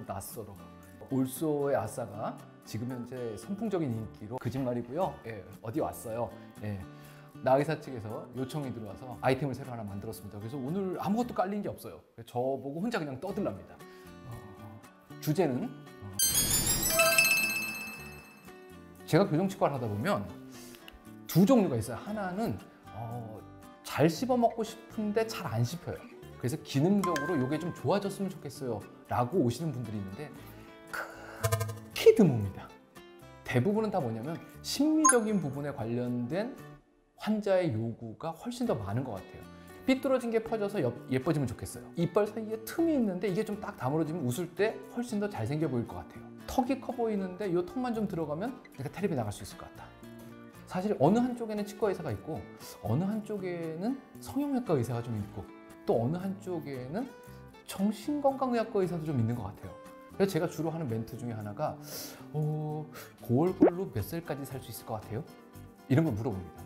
낯설어. 올소의 아싸가 지금 현재 선풍적인 인기로 거짓말이고요. 예, 어디 왔어요. 예, 나의사 측에서 요청이 들어와서 아이템을 새로 하나 만들었습니다. 그래서 오늘 아무것도 깔린 게 없어요. 저 보고 혼자 그냥 떠들랍니다. 주제는 제가 교정치과를 하다 보면 두 종류가 있어요. 하나는 잘 씹어 먹고 싶은데 잘 안 씹혀요. 그래서 기능적으로 이게 좀 좋아졌으면 좋겠어요 라고 오시는 분들이 있는데 극히 드뭅니다. 대부분은 다 뭐냐면 심리적인 부분에 관련된 환자의 요구가 훨씬 더 많은 것 같아요. 삐뚤어진 게 퍼져서 예뻐지면 좋겠어요. 이빨 사이에 틈이 있는데 이게 좀 딱 다물어지면 웃을 때 훨씬 더 잘생겨 보일 것 같아요. 턱이 커 보이는데 이 턱만 좀 들어가면 내가 텔레비 나갈 수 있을 것 같다. 사실 어느 한쪽에는 치과 의사가 있고 어느 한쪽에는 성형외과 의사가 좀 있고 또 어느 한쪽에는 정신건강의학과 의사도 좀 있는 것 같아요. 그래서 제가 주로 하는 멘트 중에 하나가 그 얼굴로 몇 살까지 살 수 있을 것 같아요? 이런 걸 물어봅니다.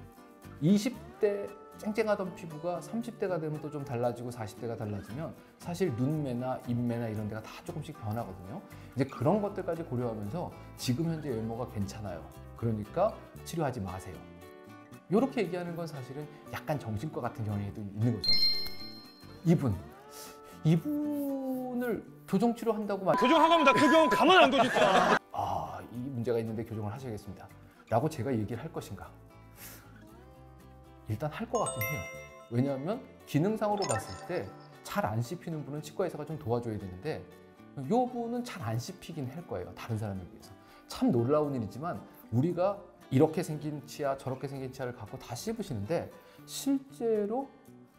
20대 쨍쨍하던 피부가 30대가 되면 또 좀 달라지고 40대가 달라지면 사실 눈매나 입매나 이런 데가 다 조금씩 변하거든요. 이제 그런 것들까지 고려하면서 지금 현재 외모가 괜찮아요. 그러니까 치료하지 마세요. 이렇게 얘기하는 건 사실은 약간 정신과 같은 경향도 있는 거죠. 이분을 교정치료한다고 교정하고 하면 나 그 병원 가만 안 둬 진짜. 이 문제가 있는데 교정을 하셔야겠습니다 라고 제가 얘기를 할 것인가? 일단 할 것 같긴 해요. 왜냐하면 기능상으로 봤을 때 잘 안 씹히는 분은 치과 의사가 좀 도와줘야 되는데 이 분은 잘 안 씹히긴 할 거예요. 다른 사람에 비해서. 참 놀라운 일이지만 우리가 이렇게 생긴 치아 저렇게 생긴 치아를 갖고 다 씹으시는데 실제로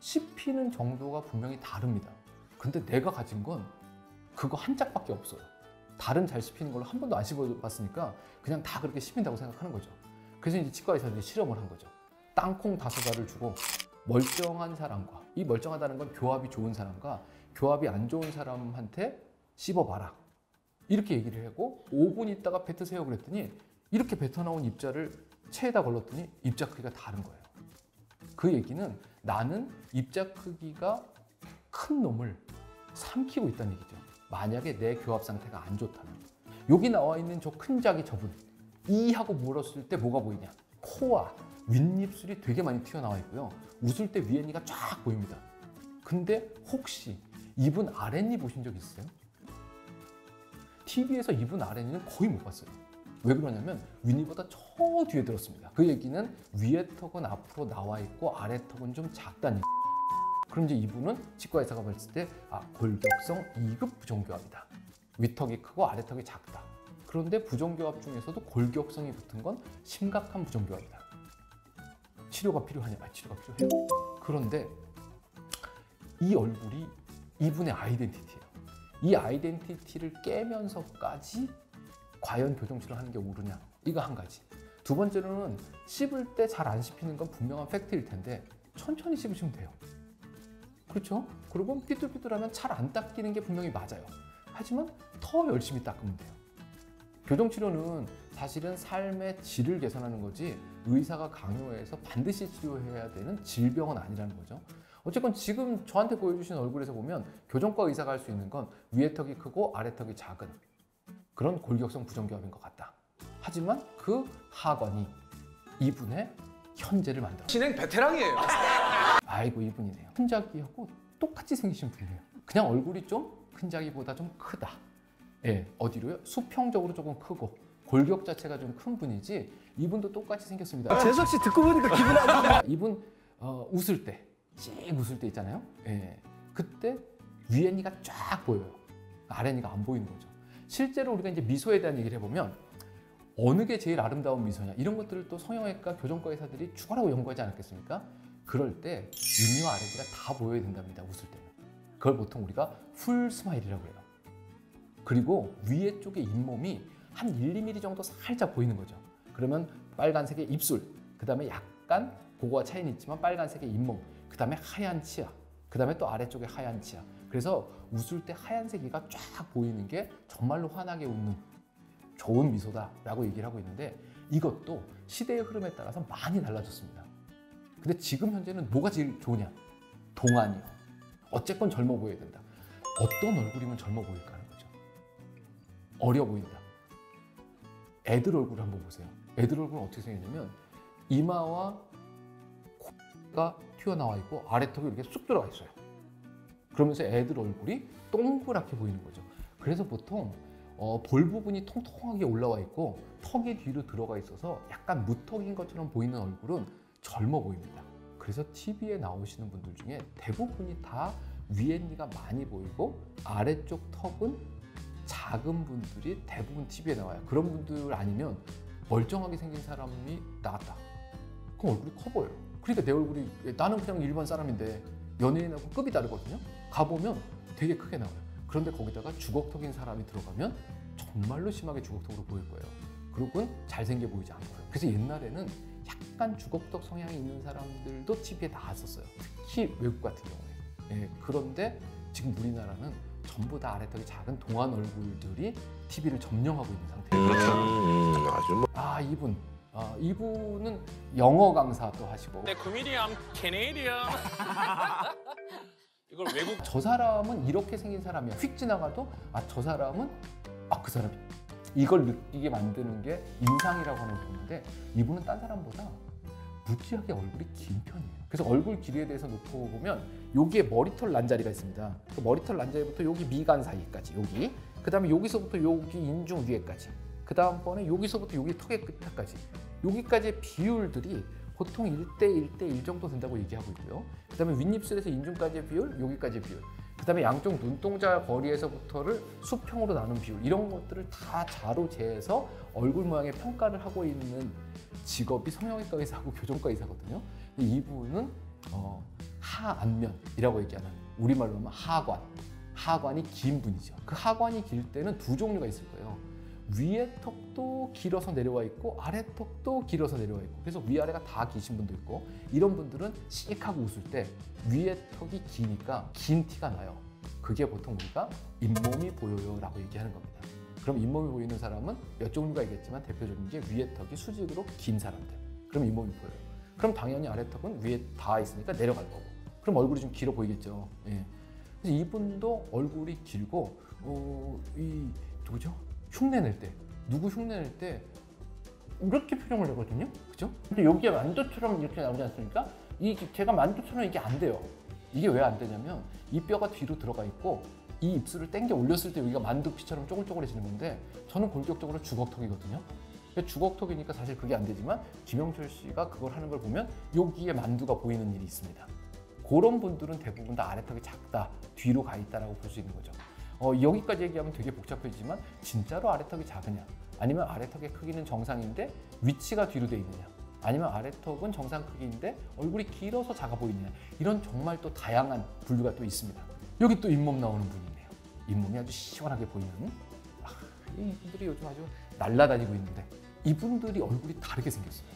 씹히는 정도가 분명히 다릅니다. 근데 내가 가진 건 그거 한 짝밖에 없어요. 다른 잘 씹히는 걸로 한 번도 안 씹어봤으니까 그냥 다 그렇게 씹힌다고 생각하는 거죠. 그래서 이제 치과 의사들이 실험을 한 거죠. 땅콩 5알을 주고 멀쩡한 사람과, 이 멀쩡하다는 건 교합이 좋은 사람과 교합이 안 좋은 사람한테 씹어봐라 이렇게 얘기를 하고 5분 있다가 뱉으세요 그랬더니 이렇게 뱉어나온 입자를 체에다 걸렀더니 입자 크기가 다른 거예요. 그 얘기는 나는 입자 크기가 큰 놈을 삼키고 있다는 얘기죠. 만약에 내 교합 상태가 안 좋다면. 여기 나와 있는 저 큰 작이 저분 이 하고 물었을 때 뭐가 보이냐? 코와 윗입술이 되게 많이 튀어나와 있고요. 웃을 때 위에니가 쫙 보입니다. 근데 혹시 이분 아랫니 보신 적 있어요? TV에서 이분 아랫니는 거의 못 봤어요. 왜 그러냐면 윗니보다 저 뒤에 들었습니다. 그 얘기는 위에 턱은 앞으로 나와 있고 아래 턱은 좀 작다는 얘기예요. 그럼 이제 이분은 치과 의사가 봤을 때 골격성 2급 부정교합이다. 윗턱이 크고 아래턱이 작다. 그런데 부정교합 중에서도 골격성이 붙은 건 심각한 부정교합이다. 치료가 필요하냐? 치료가 필요해요. 그런데 이 얼굴이 이분의 아이덴티티예요. 이 아이덴티티를 깨면서까지 과연 교정치료를 하는 게 옳으냐? 이거 한 가지. 두 번째로는 씹을 때 잘 안 씹히는 건 분명한 팩트일 텐데 천천히 씹으시면 돼요. 그렇죠? 그리고 삐뚤삐뚤하면 잘 안 닦이는 게 분명히 맞아요. 하지만 더 열심히 닦으면 돼요. 교정치료는 사실은 삶의 질을 개선하는 거지 의사가 강요해서 반드시 치료해야 되는 질병은 아니라는 거죠. 어쨌건 지금 저한테 보여주신 얼굴에서 보면 교정과 의사가 할 수 있는 건 위에 턱이 크고 아래 턱이 작은 그런 골격성 부정교합인 것 같다. 하지만 그 하관이 이분의 현재를 만들어. 진행 베테랑이에요. 아이고 이분이네요. 큰 자기하고 똑같이 생기신 분이에요. 그냥 얼굴이 좀 큰 자기보다 좀 크다. 예, 어디로요? 수평적으로 조금 크고 골격 자체가 좀 큰 분이지 이분도 똑같이 생겼습니다. 재석 씨 듣고 보니까 기분 안 좋아. 이분 웃을 때, 씩 웃을 때 있잖아요. 예, 그때 위에니가 쫙 보여요. 아래니가 안 보이는 거죠. 실제로 우리가 이제 미소에 대한 얘기를 해보면 어느 게 제일 아름다운 미소냐 이런 것들을 또 성형외과, 교정과 의사들이 죽어라고 연구하지 않았겠습니까? 그럴 때 윗니와 아래니가 다 보여야 된답니다. 웃을 때는. 그걸 보통 우리가 풀 스마일이라고 해요. 그리고 위에 쪽에 잇몸이 한 1, 2mm 정도 살짝 보이는 거죠. 그러면 빨간색의 입술, 그 다음에 약간 그거와 차이는 있지만 빨간색의 잇몸, 그 다음에 하얀 치아, 그 다음에 또 아래쪽에 하얀 치아. 그래서 웃을 때 하얀색이가 쫙 보이는 게 정말로 환하게 웃는 좋은 미소다라고 얘기를 하고 있는데 이것도 시대의 흐름에 따라서 많이 달라졌습니다. 근데 지금 현재는 뭐가 제일 좋으냐? 동안이요. 어쨌건 젊어 보여야 된다. 어떤 얼굴이면 젊어 보일까 하는 거죠. 어려 보인다. 애들 얼굴을 한번 보세요. 애들 얼굴은 어떻게 생겼냐면 이마와 코가 튀어나와 있고 아래턱이 이렇게 쑥 들어가 있어요. 그러면서 애들 얼굴이 동그랗게 보이는 거죠. 그래서 보통 볼 부분이 통통하게 올라와 있고 턱이 뒤로 들어가 있어서 약간 무턱인 것처럼 보이는 얼굴은 젊어 보입니다. 그래서 TV에 나오시는 분들 중에 대부분이 다 위엔니가 많이 보이고 아래쪽 턱은 작은 분들이 대부분 TV에 나와요. 그런 분들 아니면 멀쩡하게 생긴 사람이 나왔다. 그럼 얼굴이 커 보여요. 그러니까 내 얼굴이 나는 그냥 일반 사람인데 연예인하고 급이 다르거든요. 가보면 되게 크게 나와요. 그런데 거기다가 주걱턱인 사람이 들어가면 정말로 심하게 주걱턱으로 보일 거예요. 그리고 잘생겨 보이지 않고요. 그래서 옛날에는 약간 주걱턱 성향이 있는 사람들도 TV에 나왔었어요. 특히 외국 같은 경우에. 예, 그런데 지금 우리나라는 전부 다 아래턱이 작은 동안 얼굴들이 TV를 점령하고 있는 상태예요. 아, 이분은 영어 강사도 하시고. 네, 코미디언 캐네디언. 이걸 외국 저 사람은 이렇게 생긴 사람이야. 휙 지나가도 저 사람은 그 사람. 이걸 느끼게 만드는 게 인상이라고 하는 부분인데 이분은 딴 사람보다 무지하게 얼굴이 긴 편이에요. 그래서 얼굴 길이에 대해서 놓고 보면 여기에 머리털 난 자리가 있습니다. 그 머리털 난 자리부터 여기 미간 사이까지 여기, 그 다음에 여기서부터 여기 인중 위에까지, 그 다음번에 여기서부터 여기 턱의 끝에까지, 여기까지의 비율들이 보통 1대1 정도 된다고 얘기하고 있고요. 그 다음에 윗입술에서 인중까지의 비율, 여기까지의 비율, 그 다음에 양쪽 눈동자 거리에서부터를 수평으로 나눈 비율, 이런 것들을 다 자로 재해서 얼굴 모양의 평가를 하고 있는 직업이 성형외과 의사하고 교정과 의사거든요. 이분은 하안면이라고 얘기하는, 우리말로 하면 하관이 긴 분이죠. 그 하관이 길 때는 두 종류가 있을 거예요. 위에 턱도 길어서 내려와 있고 아래 턱도 길어서 내려와 있고, 그래서 위아래가 다 기신 분도 있고, 이런 분들은 씩하고 웃을 때 위에 턱이 기니까 긴 티가 나요. 그게 보통 우리가 잇몸이 보여요 라고 얘기하는 겁니다. 그럼 잇몸이 보이는 사람은 몇 종류가 있겠지만 대표적인 게 위에 턱이 수직으로 긴 사람들, 그럼 잇몸이 보여요. 그럼 당연히 아래 턱은 위에 닿아 있으니까 내려갈 거고, 그럼 얼굴이 좀 길어 보이겠죠. 예. 그래서 이분도 얼굴이 길고 누구죠? 흉내낼 때, 누구 흉내낼 때 이렇게 표정을 내거든요. 그죠? 근데 여기에 만두처럼 이렇게 나오지 않습니까? 제가 만두처럼 이게 안 돼요. 이게 왜 안 되냐면 이 뼈가 뒤로 들어가 있고 이 입술을 당겨 올렸을 때 여기가 만두피처럼 쪼글쪼글해지는 건데, 저는 본격적으로 주걱턱이거든요. 주걱턱이니까 사실 그게 안 되지만 김영철 씨가 그걸 하는 걸 보면 여기에 만두가 보이는 일이 있습니다. 그런 분들은 대부분 다 아래턱이 작다, 뒤로 가 있다라고 볼 수 있는 거죠. 여기까지 얘기하면 되게 복잡해지지만 진짜로 아래턱이 작으냐, 아니면 아래턱의 크기는 정상인데 위치가 뒤로 돼 있느냐, 아니면 아래턱은 정상 크기인데 얼굴이 길어서 작아 보이느냐, 이런 정말 또 다양한 분류가 또 있습니다. 여기 또 잇몸 나오는 분이 있네요. 잇몸이 아주 시원하게 보이는, 이분들이 요즘 아주 날라다니고 있는데 이분들이 얼굴이 다르게 생겼어요.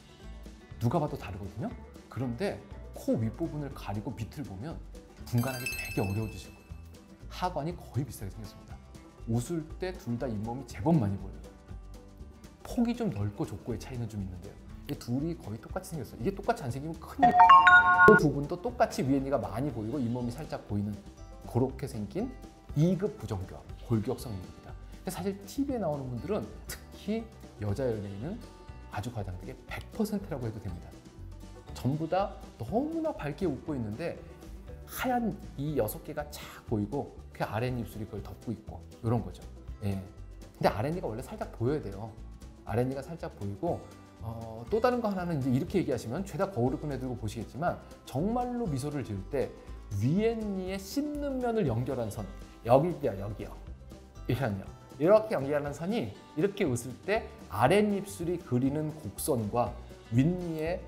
누가 봐도 다르거든요. 그런데 코 윗부분을 가리고 밑을 보면 분간하기 되게 어려워지실 거예요. 하관이 거의 비슷하게 생겼습니다. 웃을 때 둘 다 잇몸이 제법 많이 보여요. 폭이 좀 넓고 좁고의 차이는 좀 있는데요. 이 둘이 거의 똑같이 생겼어요. 이게 똑같이 안 생기면 큰일. 두 분도 똑같이 위엔니가 많이 보이고 잇몸이 살짝 보이는 그렇게 생긴 2급 부정교합, 골격성 2급이다. 근데 사실 TV에 나오는 분들은 특히 여자 연예인은 아주 과장되게 100%라고 해도 됩니다. 전부 다 너무나 밝게 웃고 있는데 하얀 이 6개가 착 보이고 그 아랫입술이 그걸 덮고 있고 이런 거죠. 예. 근데 아랫니가 원래 살짝 보여야 돼요. 아랫니가 살짝 보이고 또 다른 거 하나는 이제 이렇게 얘기하시면 죄다 거울을 꺼내들고 보시겠지만 정말로 미소를 지을 때 위엔니의 씹는 면을 연결한 선, 여기요. 이렇게 연결하는 선이 이렇게 웃을 때 아랫입술이 그리는 곡선과 윗니의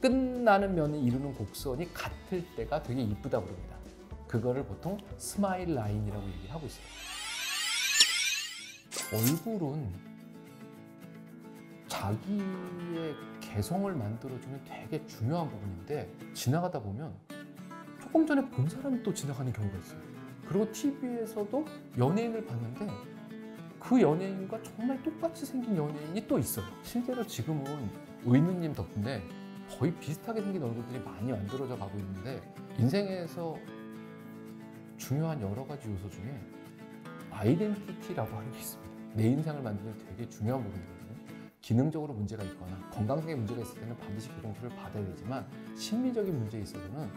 끝나는 면이 이루는 곡선이 같을 때가 되게 이쁘다 그럽니다. 그거를 보통 스마일 라인이라고 얘기하고 있어요. 얼굴은 자기의 개성을 만들어주는 되게 중요한 부분인데 지나가다 보면 조금 전에 본 사람이 또 지나가는 경우가 있어요. 그리고 TV에서도 연예인을 봤는데 그 연예인과 정말 똑같이 생긴 연예인이 또 있어요. 실제로 지금은 의느님 덕분에 거의 비슷하게 생긴 얼굴들이 많이 만들어져 가고 있는데 인생에서 중요한 여러 가지 요소 중에 아이덴티티라고 하는 게 있습니다. 내 인생을 만드는 되게 중요한 부분이거든요. 기능적으로 문제가 있거나 건강상의 문제가 있을 때는 반드시 교정술을 받아야 되지만 심리적인 문제에 있어서는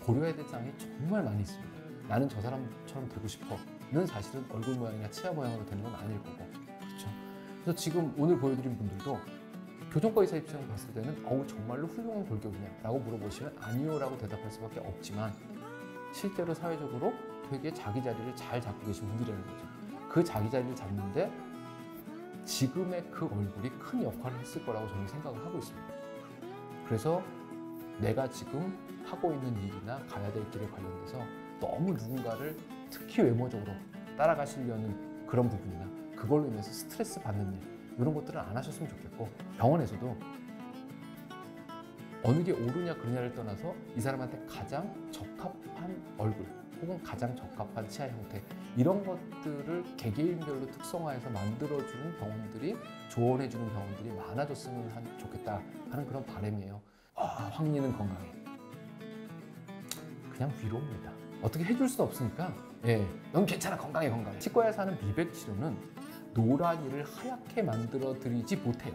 고려해야 될 사항이 정말 많이 있습니다. 나는 저 사람처럼 되고 싶어는 사실은 얼굴 모양이나 치아 모양으로 되는 건 아닐 거고, 그렇죠? 그래서 지금 오늘 보여드린 분들도 교정과 의사 입장을 봤을 때는 정말로 훌륭한 골격이냐 라고 물어보시면 아니요 라고 대답할 수밖에 없지만 실제로 사회적으로 되게 자기 자리를 잘 잡고 계신 분들이라는 거죠. 그 자기 자리를 잡는데 지금의 그 얼굴이 큰 역할을 했을 거라고 저는 생각을 하고 있습니다. 그래서 내가 지금 하고 있는 일이나 가야 될 길에 관련돼서 너무 누군가를 특히 외모적으로 따라가시려는 그런 부분이나 그걸로 인해서 스트레스 받는 일 이런 것들은 안 하셨으면 좋겠고, 병원에서도 어느 게 옳으냐 그르냐를 떠나서 이 사람한테 가장 적합한 얼굴 혹은 가장 적합한 치아 형태 이런 것들을 개개인별로 특성화해서 만들어주는 병원들이, 조언해주는 병원들이 많아졌으면 좋겠다 하는 그런 바람이에요. 황리는 건강해. 그냥 위로입니다. 어떻게 해줄 수 없으니까 넌 괜찮아, 건강해. 치과에서 하는 미백 치료는 노란이를 하얗게 만들어 드리지 못해요.